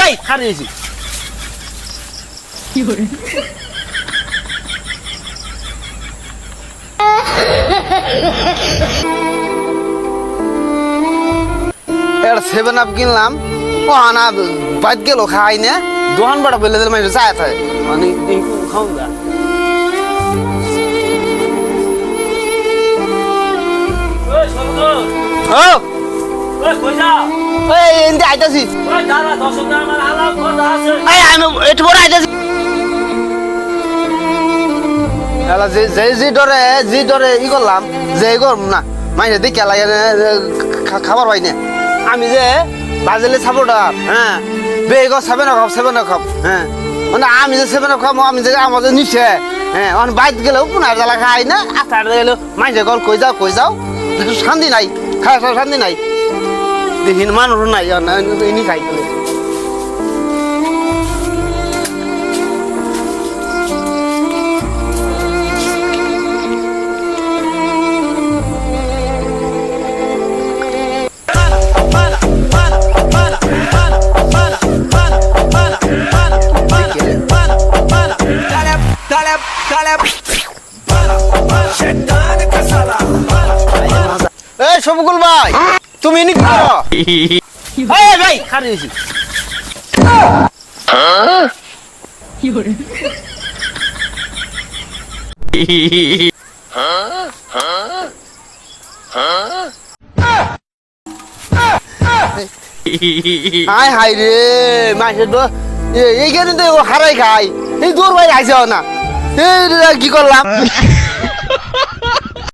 ভাই হারিয়েছি কি করে এর 7 আপ কিনলাম ও আনা বাইত গেল খাই না দোকান বড় বলে দিল মানে যায় থাকে মানে খাও না ওই সরগো ও ওই কইছা এই এন্ডি আইতাছি ওই দাদা 10 টাকা আমার আলাও কথা আছে এই আমি একটু বড় আইতাছি এলা যে ডরে ই করলাম যে করম না মাইনে দেখে লাগে খাবার পাই না আমি যে বাজেলে সাপোর্টার হ্যাঁ বেগ 7 খাব হ্যাঁ মানে আমি যে 7 খাবো আমি যে আমাদের নিচে হ্যাঁ অন বাইত গেলেও পুনার জ্বালা খাই না আসার গেল মাইনে গল কই যাও শান্তি নাই খাওয়া শান্তি নাই দেখিন মানুষ নাই ইনি খাই এই শফিকুল ভাই তুমি নি করো এই ভাই হারিয়েছি কি করে হাই হাই রে মাসে তো এইখানে তো হারাই খাই এই দূর বাইরে আইসা না কি করলাম